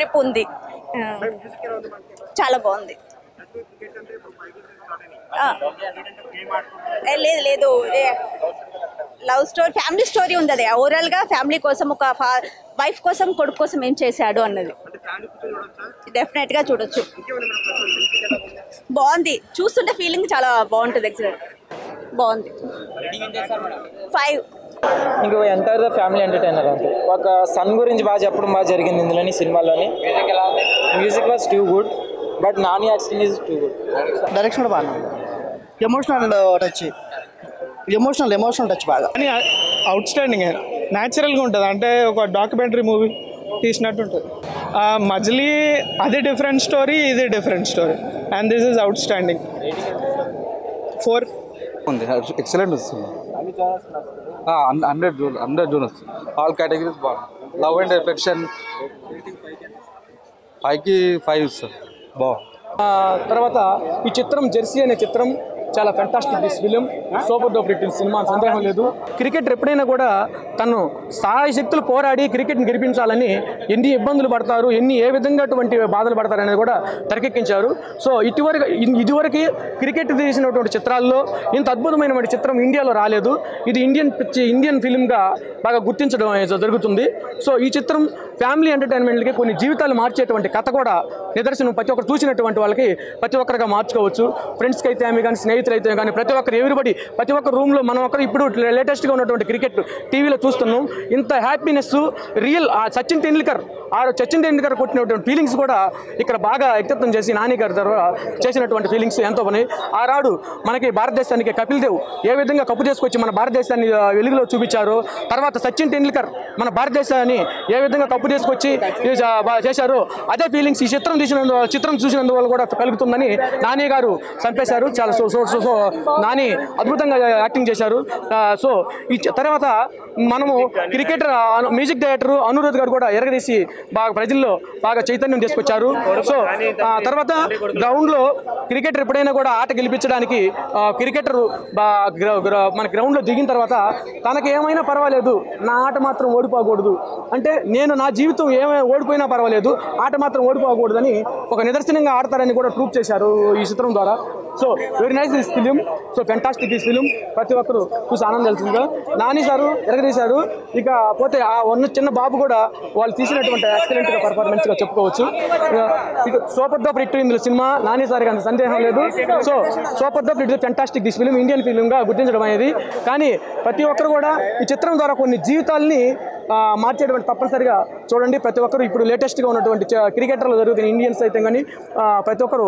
రేపు ఉంది. చాలా బాగుంది. లేదు లేదు, లవ్ స్టోరీ, ఫ్యామిలీ స్టోరీ ఉంది. అది ఓవరాల్గా ఫ్యామిలీ కోసం, ఒక వైఫ్ కోసం కొడుకు కోసం ఏం చేశాడు అన్నది డెఫినెట్గా చూడొచ్చు. బాగుంది, చూస్తుంటే ఫీలింగ్ చాలా బాగుంటుంది. ఎక్సలెంట్, బాగుంది. 5. ఇంకో ఎంటైర్ ద ఫ్యామిలీ ఎంటర్టైనర్ అంతే. ఒక సన్ గురించి బాగా చెప్పడం బాగా జరిగింది ఇందులోని సినిమాలోని. Music was too good, but Nani acting is too good. Direction కూడా బాగా ఎమోషనల్ టచ్ బాగా అని అవుట్ స్టాండింగ్, న్యాచురల్గా ఉంటుంది. అంటే ఒక డాక్యుమెంటరీ మూవీ తీసినట్టు ఉంటుంది. మజిలీ అది డిఫరెంట్ స్టోరీ, ఇది different story, and this is out standing. 4 ఉంది. ఎక్సలెంట్ వస్తుంది. 100 జోన్ వస్తుంది. ఆల్ కేటగిరీస్ బాగుంది. లవ్ అండ్ ఎఫెక్షన్ 5కి 5 ఇస్తుంది. బాగుంది. తర్వాత ఈ చిత్రం జెర్సీ అనే చిత్రం చాలా fantastic. This film super duper hit cinema, సందేహం లేదు. క్రికెటర్ ఎప్పుడైనా కూడా తను సహాయ శక్తులు పోరాడి క్రికెట్ని గెలిపించాలని ఎన్ని ఇబ్బందులు పడతారు, ఏ విధంగా అటువంటి బాధలు పడతారు అనేది కూడా తెరకెక్కించారు. సో ఇదివరకు క్రికెట్ తీసినటువంటి చిత్రాల్లో ఇంత అద్భుతమైనటువంటి చిత్రం ఇండియాలో రాలేదు. ఇది ఇండియన్ ఫిలింగా బాగా గుర్తించడం జరుగుతుంది. సో ఈ చిత్రం ఫ్యామిలీ ఎంటర్టైన్మెంట్కి కొన్ని జీవితాలు మార్చేటువంటి కథ కూడా నిదర్శనం. ప్రతి ఒక్కరు చూసినటువంటి వాళ్ళకి ప్రతి ఒక్కరిగా మార్చుకోవచ్చు. ఫ్రెండ్స్కి అయితే ఆమె కానీ, స్నేహితులు అయితే కానీ, ప్రతి ఒక్కరు ఎవ్రీబడి, ప్రతి ఒక్క రూమ్లో మనం ఒకరు ఇప్పుడు లేటెస్ట్గా ఉన్నటువంటి క్రికెట్ టీవీలో చూస్తున్నాం. ఇంత హ్యాపీనెస్ రియల్ సచిన్ టెండూల్కర్ కొట్టినటువంటి ఫీలింగ్స్ కూడా ఇక్కడ బాగా వ్యక్తత్వం చేసి నాని గారి ద్వారా చేసినటువంటి ఫీలింగ్స్ ఎంతో పని. ఆనాడు మనకి భారతదేశానికి కపిల్ దేవ్ ఏ విధంగా కప్పు చేసుకొచ్చి మన భారతదేశాన్ని వెలుగులో చూపించారో, తర్వాత సచిన్ టెండూల్కర్ మన భారతదేశాన్ని ఏ విధంగా కప్పు చేసుకొచ్చి చేశారో, అదే ఫీలింగ్స్ ఈ చిత్రం చూసినందువల్ల కూడా కలుగుతుందని నాని గారు చంపేశారు. చాలా సో నాని అద్భుతంగా యాక్టింగ్ చేశారు. సో ఈ తర్వాత మనము క్రికెటర్ మ్యూజిక్ డైరెక్టర్ అనిరుద్ధ్ గారు కూడా ఎరగదీసి బాగా ప్రజల్లో బాగా చైతన్యం తీసుకొచ్చారు. సో తర్వాత గ్రౌండ్లో క్రికెటర్ ఎప్పుడైనా కూడా ఆట గెలిపించడానికి క్రికెటర్ మన గ్రౌండ్లో దిగిన తర్వాత తనకి ఏమైనా పర్వాలేదు, నా ఆట మాత్రం ఓడిపోకూడదు, అంటే నా జీవితం ఏమైనా ఓడిపోయినా పర్వాలేదు, ఆట మాత్రం ఓడిపోకూడదని ఒక నిదర్శనంగా ఆడతారని కూడా ప్రూవ్ చేశారు ఈ చిత్రం ద్వారా. So very nice this film, so fantastic this film. ప్రతి ఒక్కరు చూసి ఆనందించాల్సిందిగా. నాని సారు ఎరగదీశారు. ఇక పోతే ఆ చిన్న బాబు కూడా వాళ్ళు తీసినటువంటి ఎక్సలెంట్గా పర్ఫార్మెన్స్గా చెప్పుకోవచ్చు. ఇక సూపర్ డూపర్ హిట్ ఇందులో సినిమా, నాని సార్ అంత సందేహం లేదు. So super duper hit fantastic this film, Indian ఫిలింగా గుర్తించడం అనేది. కానీ ప్రతి ఒక్కరు కూడా ఈ చిత్రం ద్వారా కొన్ని జీవితాలని మార్చేటువంటి తప్పనిసరిగా చూడండి. ప్రతి ఒక్కరు ఇప్పుడు లేటెస్ట్గా ఉన్నటువంటి క్రికెటర్లు జరుగుతున్న ఇండియన్స్ అయితే కానీ ప్రతి ఒక్కరు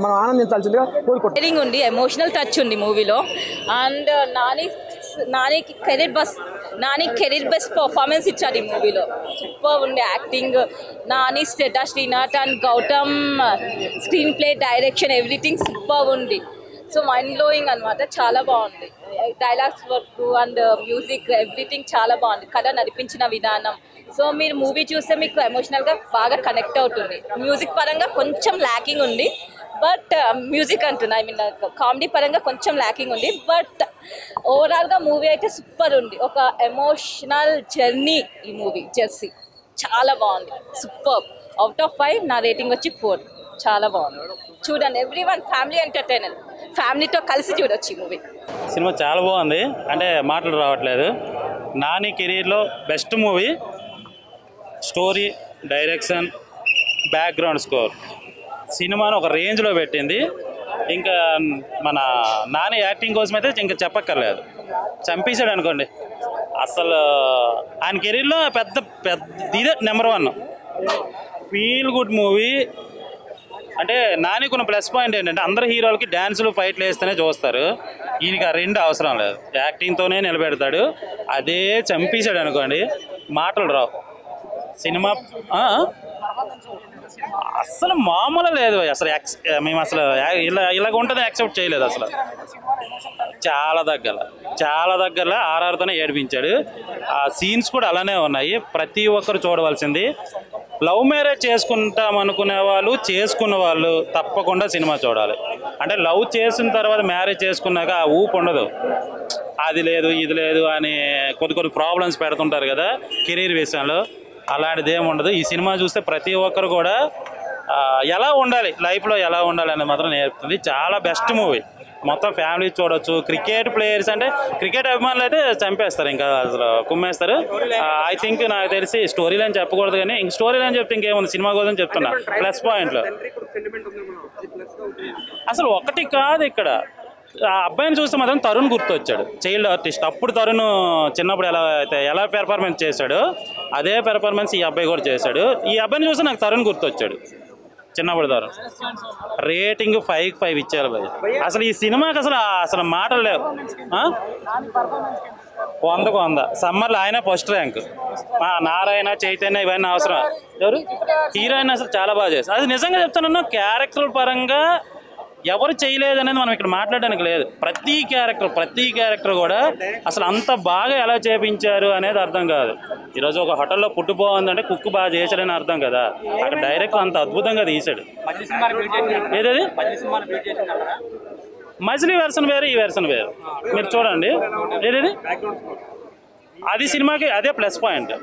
మనం ఆనందించాల్సిందిగా కోరుకుంటున్నాం. ఉంది, ఎమోషనల్ టచ్ ఉంది మూవీలో. And Nani career best performance ఇచ్చారు ఈ మూవీలో. సూపర్ ఉంది acting. Nani, Srinath and Gautham screenplay, direction, everything super ఉంది. సో మైండ్ బ్లోయింగ్ అనమాట, చాలా బాగుంది. Dialogues work and music everything చాలా బాగుంది. కథ నడిపించిన విధానం. సో మీరు మూవీ చూస్తే మీకు ఎమోషనల్గా బాగా కనెక్ట్ అవుతుంది. మ్యూజిక్ పరంగా కొంచెం ల్యాకింగ్ ఉంది, బట్ మ్యూజిక్ అంటున్నా, కామెడీ పరంగా కొంచెం ల్యాకింగ్ ఉంది, బట్ ఓవరాల్గా మూవీ అయితే సూపర్ ఉంది. ఒక ఎమోషనల్ జర్నీ ఈ మూవీ జెర్సీ, చాలా బాగుంది. సూపర్. అవుట్ ఆఫ్ 5 నా రేటింగ్ వచ్చి 4. చాలా బాగుంది, చూడండి. ఎవ్రీవన్ ఫ్యామిలీ ఎంటర్టైనర్, ఫ్యామిలీతో కలిసి చూడొచ్చు ఈ మూవీ. సినిమా చాలా బాగుంది, అంటే మాటలు రావట్లేదు. నాని కెరీర్లో best movie. Story, direction, background score సినిమాను ఒక రేంజ్లో పెట్టింది. ఇంకా మన నాని యాక్టింగ్ కోసం అయితే ఇంకా చెప్పక్కర్లేదు, చంపేశాడు అనుకోండి. అసలు ఆయన కెరీర్లో పెద్ద ఇదే నెంబర్ 1 ఫీల్ గుడ్ మూవీ. అంటే నానికి ఉన్న ప్లస్ పాయింట్ ఏంటంటే అందరు హీరోలకి డ్యాన్సులు, ఫైట్లు వేస్తేనే చూస్తారు. ఈయనకి ఆ 2 అవసరం లేదు, యాక్టింగ్తోనే నిలబెడతాడు. అదే చంపేశాడు అనుకోండి, మాటలు రావు. సినిమా అసలు మామూలు లేదు. అసలు మేము అసలు ఇలాగ ఉంటుందని యాక్సెప్ట్ చేయలేదు. అసలు చాలా దగ్గరలో ఆర్ఆర్తోనే ఏడిపించాడు. ఆ సీన్స్ కూడా అలానే ఉన్నాయి. ప్రతి ఒక్కరు చూడవలసింది. లవ్ మ్యారేజ్ చేసుకుంటాం అనుకునే వాళ్ళు, చేసుకున్న వాళ్ళు తప్పకుండా సినిమా చూడాలి. అంటే లవ్ చేసిన తర్వాత మ్యారేజ్ చేసుకున్నాక ఆ ఊపు ఉండదు. అది లేదు, ఇది లేదు అని కొద్ది ప్రాబ్లమ్స్ పెడుతుంటారు కదా కెరీర్ విషయంలో. అలాంటిది ఏమి ఉండదు. ఈ సినిమా చూస్తే ప్రతి ఒక్కరు కూడా ఎలా ఉండాలి, లైఫ్లో ఎలా ఉండాలి అనేది మాత్రం నేర్పుతుంది. చాలా బెస్ట్ మూవీ, మొత్తం ఫ్యామిలీ చూడొచ్చు. క్రికెట్ ప్లేయర్స్ అంటే క్రికెట్ అభిమానులు అయితే చంపేస్తారు, ఇంకా అసలు కుమ్మేస్తారు. ఐ థింక్ నాకు తెలిసి స్టోరీ లైన్ చెప్పకూడదు, కానీ ఇంక స్టోరీ లైన్ చెప్తే ఇంకేముంది, సినిమా కోసం చెప్తున్నా. ప్లస్ పాయింట్లు అసలు ఒకటి కాదు ఇక్కడ. ఆ అబ్బాయిని చూస్తే మాత్రం తరుణ్ గుర్తొచ్చాడు, చైల్డ్ ఆర్టిస్ట్. అప్పుడు తరుణ్ చిన్నప్పుడు ఎలా పెర్ఫార్మెన్స్ చేశాడు అదే పెర్ఫార్మెన్స్ ఈ అబ్బాయి కూడా చేశాడు. ఈ అబ్బాయిని చూస్తే నాకు తరుణ్ గుర్తొచ్చాడు, చిన్నప్పుడు తరుణ్. రేటింగ్ 5కి 5 ఇచ్చారు భయ్. అసలు ఈ సినిమాకి అసలు మాటలు లేవు. 100కు 100. సమ్మర్లో ఆయన ఫస్ట్ ర్యాంక్. నారాయణ, చైతన్య ఇవన్నీ అవసరం. ఎవరు హీరోయిన్ అసలు చాలా బాగా చేస్తారు. అది నిజంగా చెప్తాను, క్యారెక్టర్ పరంగా ఎవరు చేయలేదు అనేది మనం ఇక్కడ మాట్లాడడానికి లేదు. ప్రతి క్యారెక్టర్ కూడా అసలు అంత బాగా ఎలా చేపించారు అనేది అర్థం కాదు. ఈరోజు ఒక హోటల్లో ఫుడ్ బాగుందంటే కుక్ బాగా చేశాడని అర్థం కదా. అక్కడ డైరెక్టర్ అంత అద్భుతంగా తీశాడు. ఏదది మజిలీ వెర్షన్ వేరు, ఈ వెర్షన్ వేరు. మీరు చూడండి, ఏదది అది సినిమాకి అదే ప్లస్ పాయింట్.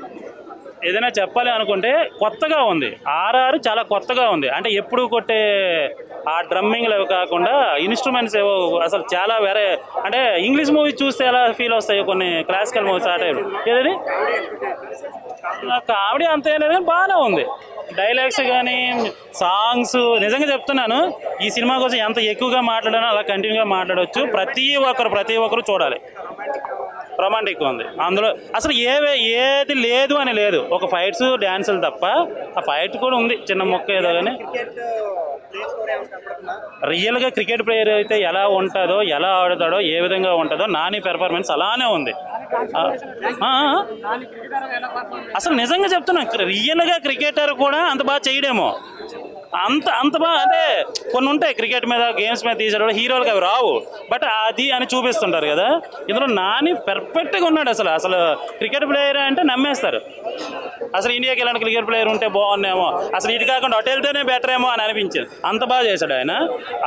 ఏదైనా చెప్పాలి అనుకుంటే కొత్తగా ఉంది. ఆర్ఆర్ చాలా కొత్తగా ఉంది. అంటే ఎప్పుడు కొట్టే ఆ డ్రమ్మింగ్లు అవి కాకుండా ఇన్స్ట్రుమెంట్స్ ఏవో అసలు చాలా వేరే. అంటే ఇంగ్లీష్ మూవీ చూస్తే ఎలా ఫీల్ వస్తాయో కొన్ని క్లాసికల్ మూవీస్ ఆ టైప్. ఏదది కామెడీ అంత ఏం లేదు కానీ బాగానే ఉంది. డైలాగ్స్ కానీ సాంగ్స్ నిజంగా చెప్తున్నాను, ఈ సినిమా కోసం ఎంత ఎక్కువగా మాట్లాడానో అలా కంటిన్యూగా మాట్లాడవచ్చు. ప్రతి ఒక్కరు చూడాలి. రొమాంటిక్ ఉంది అందులో. అసలు ఏది లేదు అని లేదు, ఒక ఫైట్స్ డ్యాన్సులు తప్ప. ఆ ఫైట్ కూడా ఉంది చిన్న మొక్క ఏదో, కానీ రియల్గా క్రికెట్ ప్లేయర్ అయితే ఎలా ఉంటుందో, ఎలా ఆడుతాడో, ఏ విధంగా ఉంటుందో నాని పెర్ఫార్మెన్స్ అలానే ఉంది. అసలు నిజంగా చెప్తున్నా, రియల్గా క్రికెటర్ కూడా అంత బాగా చేయడేమో. అంత బాగా అంటే కొన్ని ఉంటాయి క్రికెట్ మీద, గేమ్స్ మీద తీసాడు హీరోలకు అవి రావు, బట్ అది అని చూపిస్తుంటారు కదా. ఇందులో నాని పర్ఫెక్ట్గా ఉన్నాడు. అసలు క్రికెట్ ప్లేయర్ అంటే నమ్మేస్తారు. అసలు ఇండియాకి ఇలాంటి క్రికెట్ ప్లేయర్ ఉంటే బాగున్నాయేమో, అసలు ఇటు కాకుండా అటు వెళ్తేనే బెటర్ ఏమో అని అనిపించింది. అంత బాగా చేశాడు ఆయన.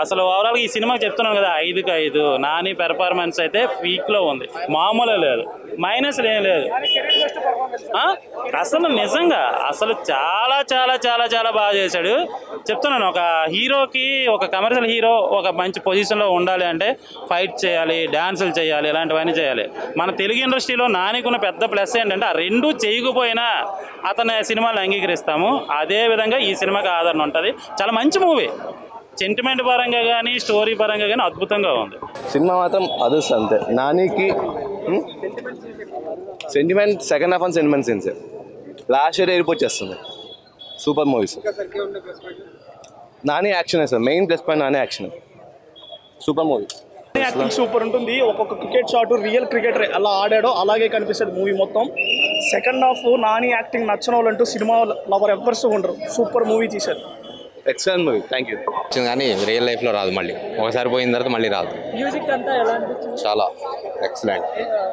అసలు ఓవరాల్గా ఈ సినిమాకి చెప్తున్నాను కదా, 5కి 5. నాని పెర్ఫార్మెన్స్ అయితే పీక్లో ఉంది, మామూలు లేదు, మైనస్ ఏం లేదు. అసలు నిజంగా అసలు చాలా చాలా చాలా చాలా బాగా చేశాడు. చెప్తున్నాను, ఒక హీరోకి, ఒక కమర్షియల్ హీరో ఒక మంచి పొజిషన్లో ఉండాలి అంటే ఫైట్ చేయాలి, డ్యాన్సులు చేయాలి, ఇలాంటివన్నీ చేయాలి. మన తెలుగు ఇండస్ట్రీలో నానికున్న పెద్ద ప్లస్ ఏంటంటే ఆ రెండు చేయకపోయినా అతని సినిమాలు అంగీకరిస్తాము. అదేవిధంగా ఈ సినిమాకి ఆదరణ ఉంటుంది. చాలా మంచి మూవీ, సెంటిమెంట్ పరంగా కానీ స్టోరీ పరంగా కానీ అద్భుతంగా ఉంది. సినిమా మాత్రం అదృష్టం అంతే. నానికి sentiment second half and sentiment scenes last year ఏర్పొచ్చేస్తుంది. Super movies. Nani action sir main plus point. Nani action super movie. Acting super ఉంటుంది. ఒక్కొక్క క్రికెట్ షాట్ రియల్ క్రికెటర్ ఎలా ఆడాడో అలాగే కనిపిస్తుంది మూవీ మొత్తం. సెకండ్ హాఫ్ నాని యాక్టింగ్ నచ్చని వాళ్ళంటూ సినిమా లవర్ ఎవ్వర్స్ ఉండరు. సూపర్ మూవీ తీశారు. Excellent movie. Thank you. కానీ రియల్ లైఫ్లో రాదు, మళ్ళీ ఒకసారి పోయిన తర్వాత మళ్ళీ రాదు. మ్యూజిక్ అంతా ఎలా అనిపించింది? చాలా ఎక్సలెంట్.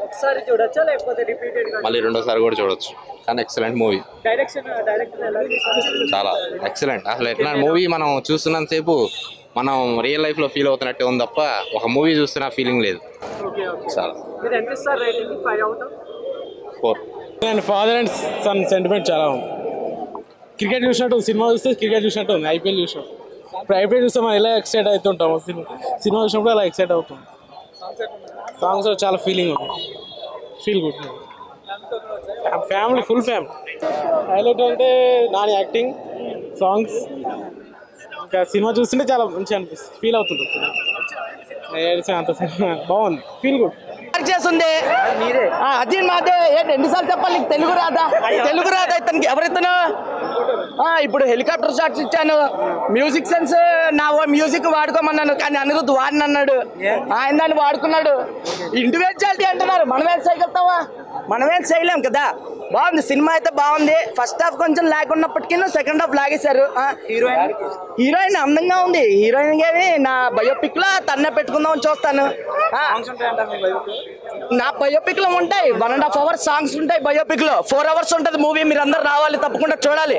ఒకసారి చూడొచ్చా లేకపోతే రిపీటెడ్? మళ్ళీ రెండోసారి కూడా చూడొచ్చు. కానీ ఎక్సలెంట్ మూవీ. డైరెక్టర్ ఎలా చేశారు? చాలా ఎక్సలెంట్. అసలు ఎట్లా మూవీ మనం చూస్తున్నంతసేపు మనం రియల్ లైఫ్లో ఫీల్ అవుతున్నట్టే ఉంది తప్ప ఒక మూవీ చూస్తున్న ఫీలింగ్ లేదు. చాలా. మీరు ఎంత ఇస్తారు rating? 5 out of 4. Father and son sentiment చాలా ఉంది. క్రికెట్ చూసినట్టు సినిమా చూస్తే క్రికెట్ చూసినట్టు ఉంది. ఐపీఎల్ చూసినట్టు. ఇప్పుడు ఐపీఎల్ చూస్తే మనం ఎలా ఎక్సైట్ అవుతుంటాము, సినిమా చూసినప్పుడు అలా ఎక్సైట్ అవుతాం. సాంగ్స్ చాలా ఫీలింగ్ ఉంది, feel good. Family, full family. Highlight అంటే నాని యాక్టింగ్, సాంగ్స్, ఇంకా సినిమా చూస్తుంటే చాలా మంచిగా అనిపిస్తుంది, ఫీల్ అవుతుంది. అంత బాగుంది, ఫీల్ గుడ్. చేస్తుంది అది మాదే. ఎన్నిసార్లు చెప్పాలి నీకు తెలుగు రాదా? తెలుగు రాదా ఇతనికి? ఎవరితను? ఇప్పుడు హెలికాప్టర్ షాట్స్ ఇచ్చాను, మ్యూజిక్ సెన్స్ నా మ్యూజిక్ వాడుకోమన్నాను, కానీ అనిరుద్ధ్ వాడిని అన్నాడు, ఆయన దాన్ని వాడుకున్నాడు. ఇండివిజువాలిటీ అంటున్నారు, మనమేం చేయగలుగుతావా? మనమేం చేయలేం కదా. బాగుంది సినిమా అయితే బాగుంది. ఫస్ట్ హాఫ్ కొంచెం లాగ్ ఉన్నప్పటికీ సెకండ్ హాఫ్ లాగేశారు. హీరోయిన్ అందంగా ఉంది. హీరోయిన్ గాని నా బయోపిక్ లో తన్నే పెట్టుకుందామని చూస్తాను. నా బయోపిక్ లో ఉంటాయి 1.5 hours సాంగ్స్ ఉంటాయి. బయోపిక్ లో 4 hours ఉంటుంది మూవీ. మీరు అందరు రావాలి, తప్పకుండా చూడాలి.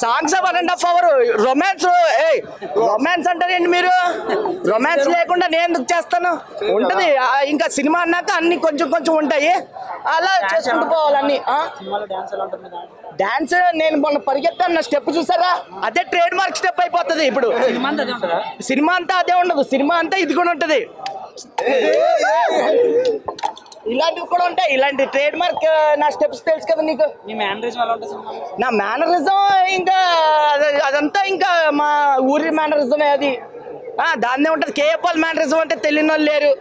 Songs 1.5 hour. రొమాన్స్ అంటారేంటి మీరు? రొమాన్స్ లేకుండా నేను ఎందుకు చేస్తాను? ఉంటది. ఇంకా సినిమా అన్నాక అన్ని కొంచెం కొంచెం ఉంటాయి. అలా చేసుకుంటూ పోవాలని. డాన్స్ నేను మొన్న పరిగెత్తాను, నా స్టెప్ చూసారా, అదే ట్రేడ్ మార్క్ స్టెప్ అయిపోతుంది ఇప్పుడు. సినిమా అంతా అదే ఉండదు, సినిమా అంతా ఇది కూడా ఉంటది. ఇలాంటివి కూడా ఉంటాయి, ఇలాంటి ట్రేడ్ మార్క్. నా స్టెప్స్ తెలుసు కదా నీకు. నా మేనరిజం ఇంకా అదంతా ఇంకా మా ఊరి మేనరిజమే అది. దాన్నే ఉంటది. కేఏపాల్ మేనరిజం అంటే తెలియని వాళ్ళు లేరు.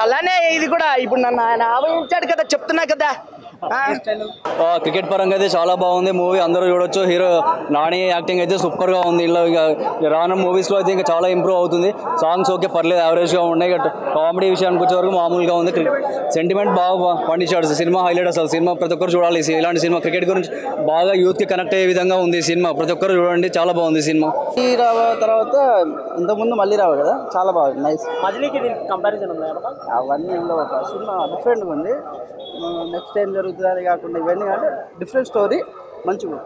అలానే ఇది కూడా. ఇప్పుడు నన్ను ఆయన ఆవహించాడు కదా, చెప్తున్నా కదా. క్రికెట్ పరంగా అయితే చాలా బాగుంది మూవీ, అందరూ చూడొచ్చు. హీరో నాని యాక్టింగ్ అయితే సూపర్గా ఉంది. ఇలా ఇక రానున్న మూవీస్లో అయితే ఇంకా చాలా ఇంప్రూవ్ అవుతుంది. సాంగ్స్ ఓకే పర్లేదు, యావరేజ్గా ఉన్నాయి. కామెడీ విషయానికి వచ్చే వరకు మామూలుగా ఉంది. సెంటిమెంట్ బాగా పండించాడు. సినిమా హైలైట్ అసలు. సినిమా ప్రతి ఒక్కరు చూడాలి. ఇలాంటి సినిమా క్రికెట్ గురించి బాగా యూత్కి కనెక్ట్ అయ్యే విధంగా ఉంది సినిమా. ప్రతి ఒక్కరు చూడండి, చాలా బాగుంది సినిమా. తర్వాత ఇంతకుముందు మళ్ళీ రావు కదా, చాలా బాగుంది. నైస్. మజిలీకి కంపారిజన్ ఉంది అవన్నీ ఉండవు. ఒక సినిమా డిఫరెంట్గా ఉంది. నెక్స్ట్ టైం జరుగుతుంది అది కాకుండా ఇవన్నీ అంటే డిఫరెంట్ స్టోరీ, మంచిగా.